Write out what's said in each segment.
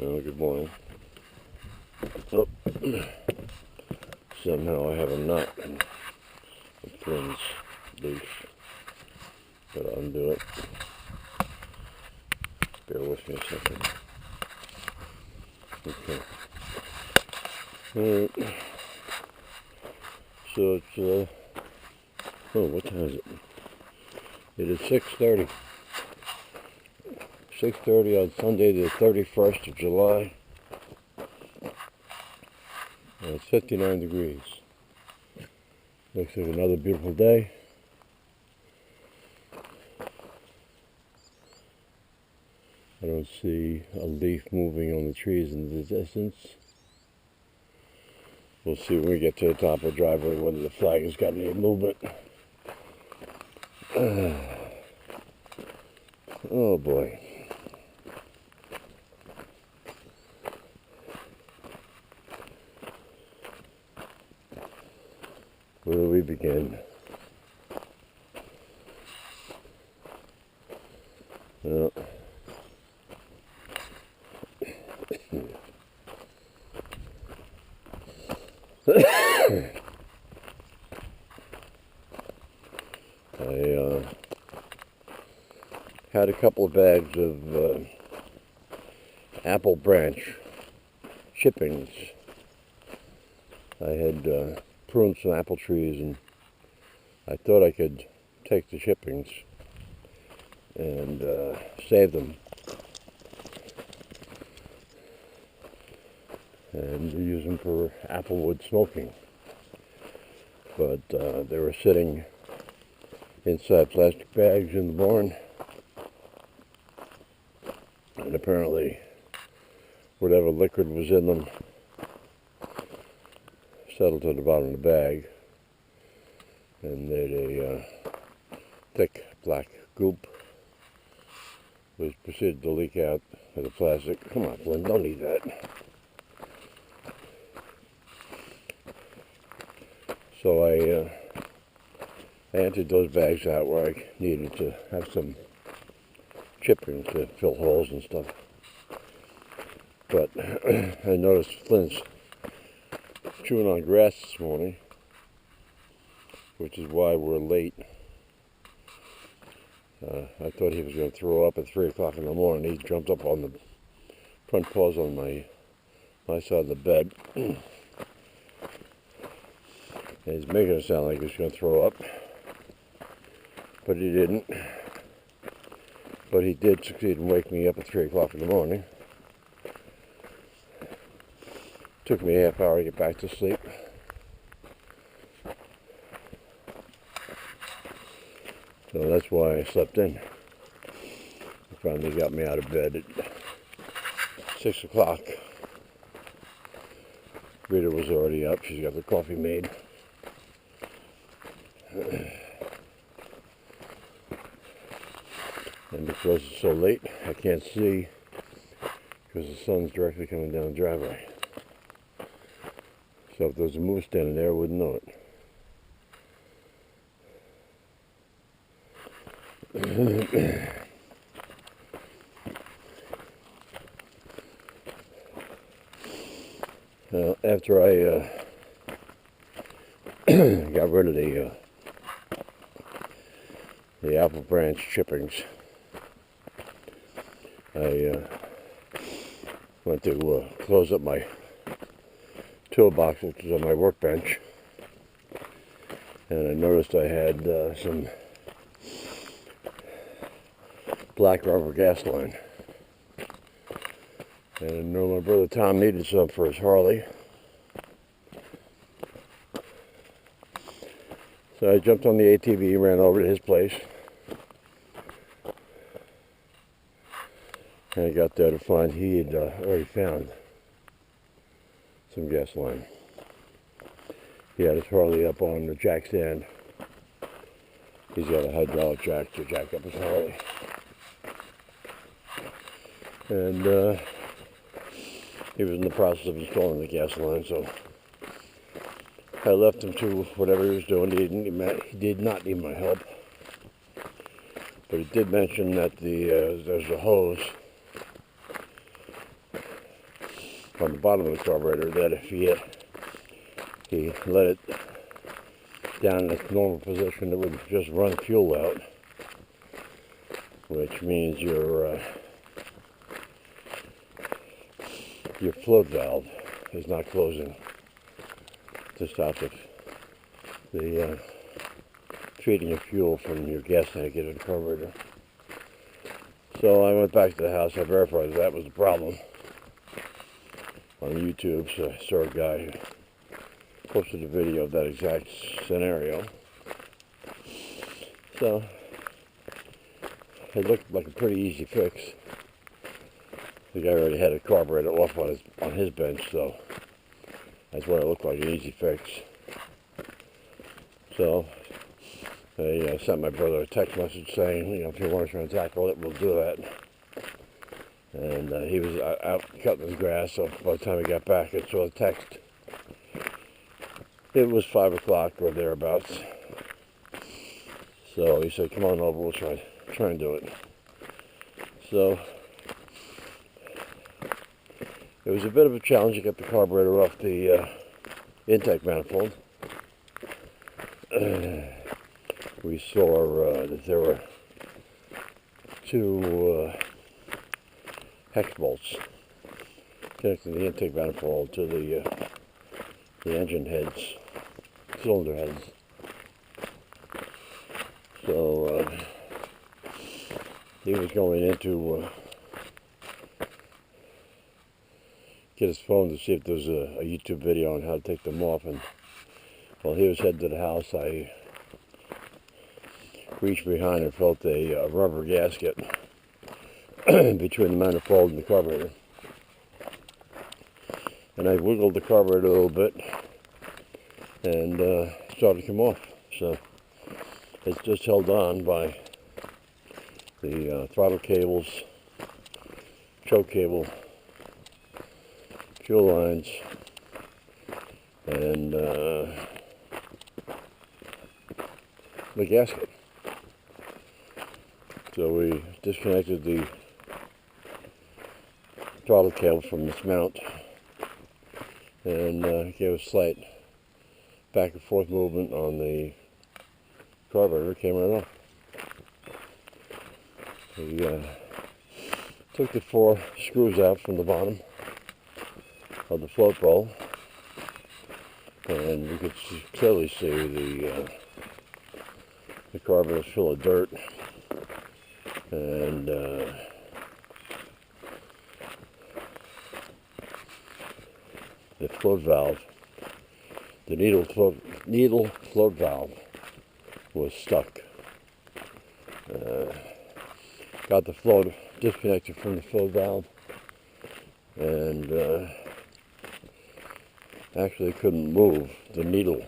Well, good morning. Oh, somehow I have a knot in Flynn's leash, but I'll undo it. Bear with me a second. Okay. Alright. So it's, oh, what time is it? It is 6:30. 6:30 on Sunday the 31st of July. And it's 59 degrees. Looks like another beautiful day. I don't see a leaf moving on the trees in the distance. We'll see when we get to the top of the driveway whether the flag has got any movement. Oh boy. Where do we begin? Well, I had a couple of bags of apple branch chippings. I had pruned some apple trees, and I thought I could take the chippings and save them and use them for applewood smoking. But they were sitting inside plastic bags in the barn, and apparently whatever liquid was in them settled to the bottom of the bag and made a thick black goop, which proceeded to leak out of the plastic. Come on, Flynn, don't eat that. So I emptied those bags out where I needed to have some chippings to fill holes and stuff. But I noticed Flynn's chewing on grass this morning, which is why we're late. I thought he was going to throw up at 3 o'clock in the morning. He jumped up on the front paws on my side of the bed. And he's making it sound like he's going to throw up. But he didn't. But he did succeed in waking me up at 3 o'clock in the morning. Took me a half hour to get back to sleep. So that's why I slept in. He finally got me out of bed at 6 o'clock. Rita was already up. She's got the coffee made. And because it's so late, I can't see because the sun's directly coming down the driveway. So if there's a moose standing there, I wouldn't know it. After I got rid of the apple branch chippings, I went to close up my toolbox, which is on my workbench, and I noticed I had some black rubber gas line. And I know my brother Tom needed some for his Harley. So I jumped on the ATV, ran over to his place. And I got there to find he had already found some gas line. He had his Harley up on the jack stand. He's got a hydraulic jack to jack up his Harley. And he was in the process of installing the gas line, so I left him to whatever he was doing. He did not need my help. But he did mention that there's a hose on the bottom of the carburetor that if he let it down in its normal position, it would just run fuel out, which means your float valve is not closing to stop the feeding of fuel from your gas tank into the carburetor. So I went back to the house. I verified that was the problem on YouTube. So I saw a guy who posted a video of that exact scenario. So it looked like a pretty easy fix. The guy already had a carburetor off on his bench, so that's what it looked like, an easy fix. So I sent my brother a text message saying, if you want us to tackle it, we'll do that. And he was out cutting his grass, so by the time he got back, I saw the text. It was 5 o'clock or thereabouts. So he said, come on over, we'll try and do it. So it was a bit of a challenge to get the carburetor off the intake manifold. We saw that there were 2 hex bolts connecting the intake manifold to the engine heads, cylinder heads. So he was going in to get his phone to see if there was a YouTube video on how to take them off, and while he was heading to the house, I reached behind and felt a rubber gasket between the manifold and the carburetor. And I wiggled the carburetor a little bit and started to come off. So it's just held on by the throttle cables, choke cable, fuel lines, and the gasket. So we disconnected the throttle cable from this mount and gave a slight back and forth movement on the carburetor. Came right off. We took the 4 screws out from the bottom of the float bowl, and you could clearly see the carburetor full of dirt, and the float valve, the needle float valve was stuck. Got the float disconnected from the float valve, and actually couldn't move the needle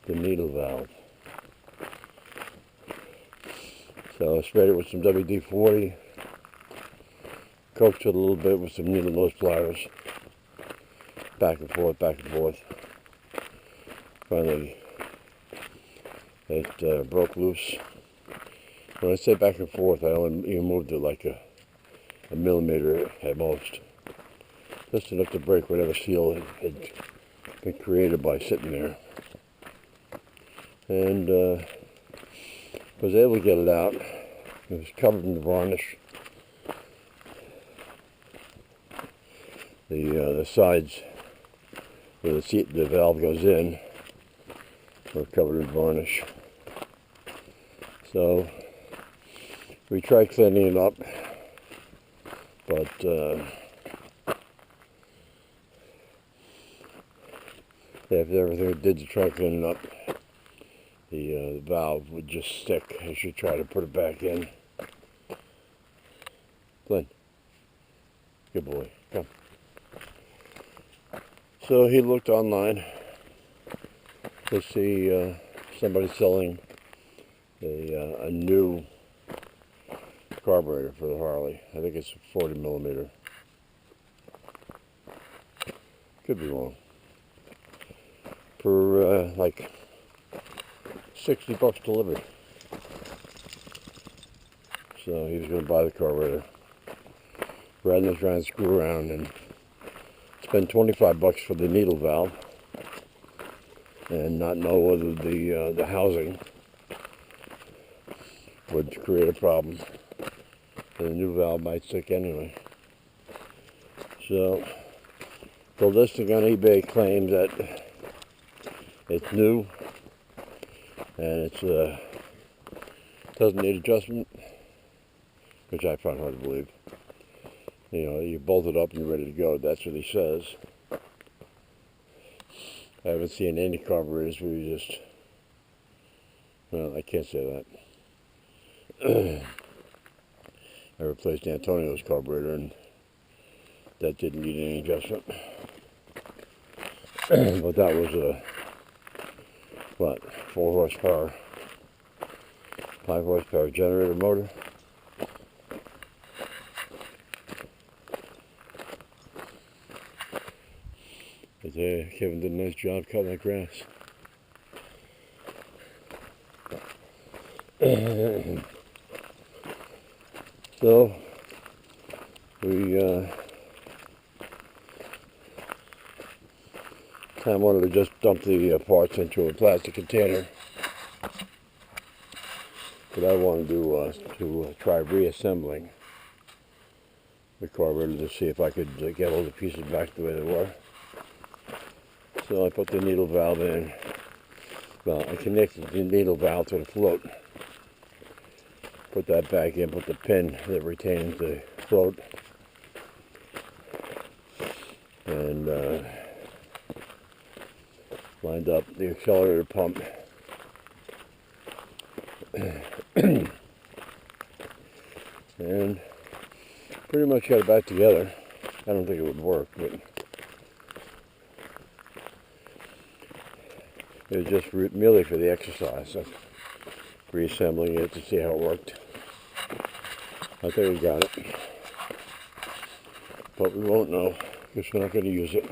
valve. So I sprayed it with some WD-40, coaxed it a little bit with some needle nose pliers, back and forth, back and forth. Finally, it broke loose. When I say back and forth, I only even moved it like a millimeter at most, just enough to break whatever seal had been created by sitting there. And was able to get it out. It was covered in varnish. The sides where the valve goes in were covered in varnish. So we tried cleaning it up, but after everything we did to try to clean it up, the valve would just stick as you try to put it back in. Flynn, good boy, come. So he looked online to see somebody selling a new carburetor for the Harley. I think it's 40 millimeter. Could be wrong. For like $60 delivered. So he was going to buy the carburetor rather than try and screw around and spend $25 for the needle valve and not know whether the housing would create a problem. And the new valve might stick anyway. So the listing on eBay claims that it's new and it doesn't need adjustment, which I find hard to believe. You know, you bolt it up and you're ready to go. That's what he says. I haven't seen any carburetors where you just, well, I can't say that. I replaced Antonio's carburetor and that didn't need any adjustment. But that was a, 4 horsepower, 5 horsepower generator motor. But Kevin did a nice job cutting that grass. So we Tom wanted to just dump the parts into a plastic container, but I wanted to try reassembling the carburetor to see if I could get all the pieces back the way they were. So I put the needle valve in. Well, I connected the needle valve to the float. Put that back in, put the pin that retains the float, and lined up the accelerator pump. And pretty much got it back together. I don't think it would work, but it was just merely for the exercise of reassembling it to see how it worked. I think we got it, but we won't know because we're not going to use it.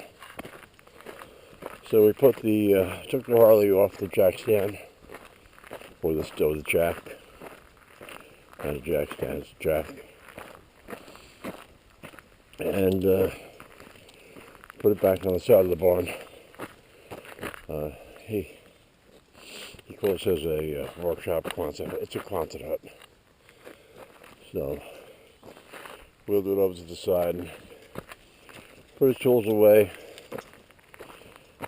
So we put took the Harley off the jack stand, or the jack, not a jack stand, it's a jack, and put it back on the side of the barn. He calls it a workshop Quonset. It's a Quonset hut. So wheeled it over to the side and put his tools away,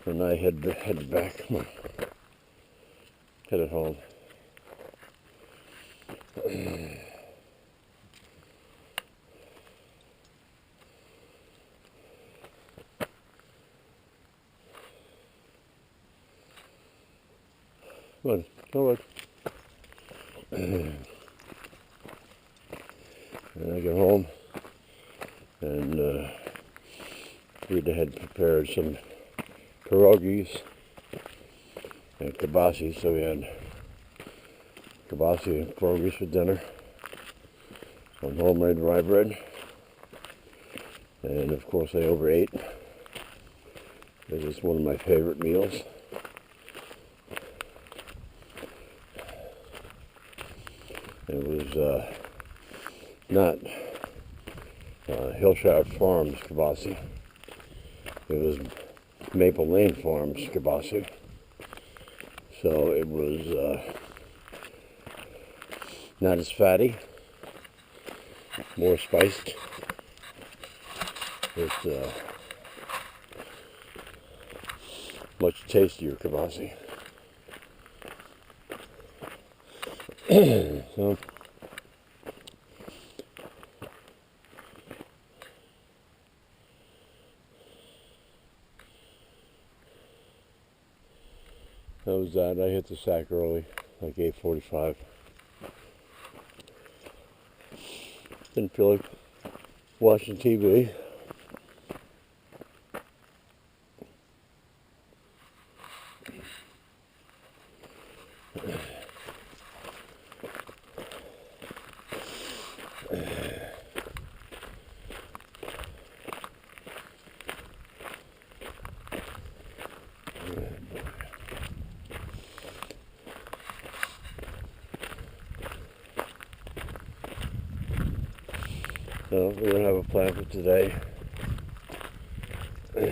and I headed back. Come on, headed home. Come on. And I get home, and Rita had prepared some pierogies and kibasi, so we had kibasi and pierogies for dinner, some homemade rye bread, and of course I overate. This is one of my favorite meals. It was not Hillshire Farms kibasi. It was Maple Lane Farms kibasi. So it was not as fatty, more spiced. It's much tastier kibasi. So that was that. I hit the sack early, like 8:45. Didn't feel like watching TV. So we don't have a plan for today. My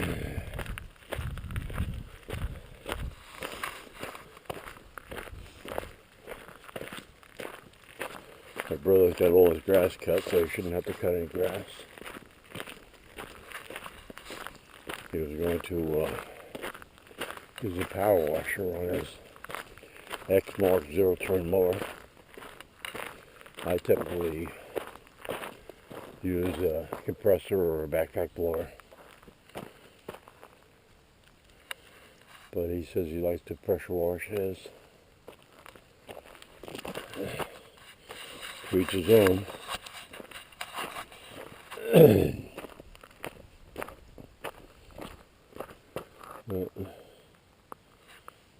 brother's got all his grass cut, so he shouldn't have to cut any grass. He was going to use a power washer on his X Mark zero-turn mower. I typically use a compressor or a backpack blower. But he says he likes to pressure wash his. To each his own.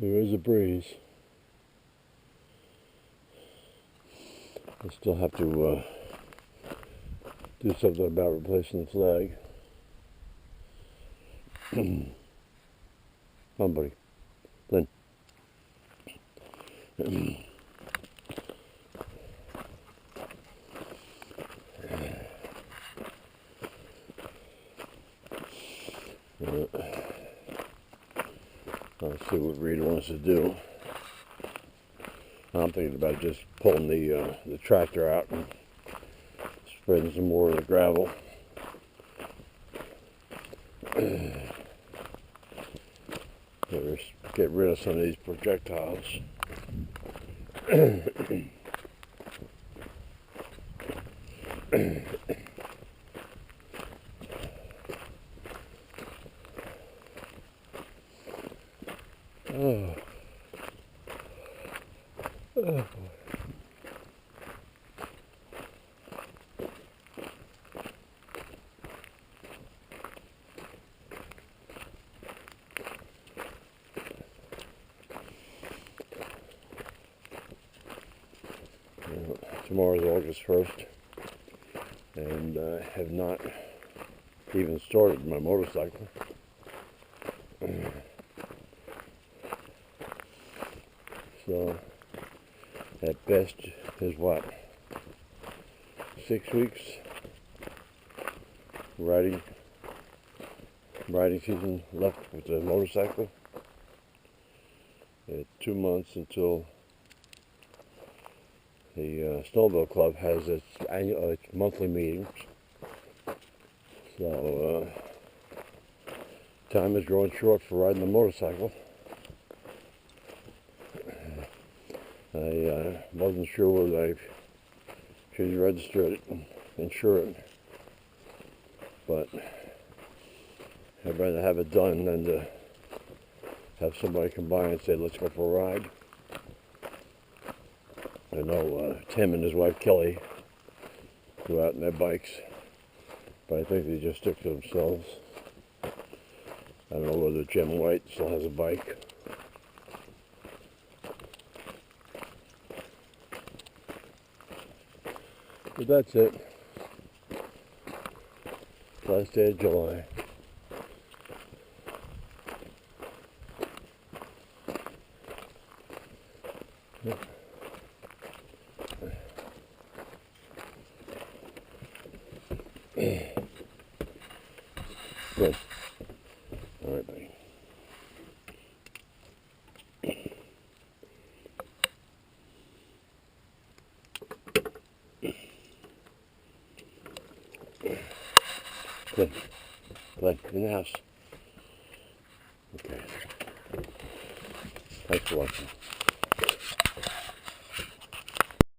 There is a breeze. I still have to do something about replacing the flag. Come on, buddy. Flynn. Let's see what Rita wants to do. I'm thinking about just pulling the tractor out and spreading some more of the gravel. Get rid of some of these projectiles. Oh. Oh. Tomorrow is August 1st, and I have not even started my motorcycle. So, at best is what? 6 weeks riding season left with the motorcycle. 2 months until the Snowmobile Club has its monthly meetings. So time is growing short for riding the motorcycle. I wasn't sure whether I should register it and insure it, but I'd rather have it done than to have somebody come by and say, let's go for a ride. I know Tim and his wife Kelly go out on their bikes, but I think they just stick to themselves. I don't know whether Jim White still has a bike. But that's it. Last day of July. Good. All right, buddy. Good. Good. In the house. Okay. Thanks for watching.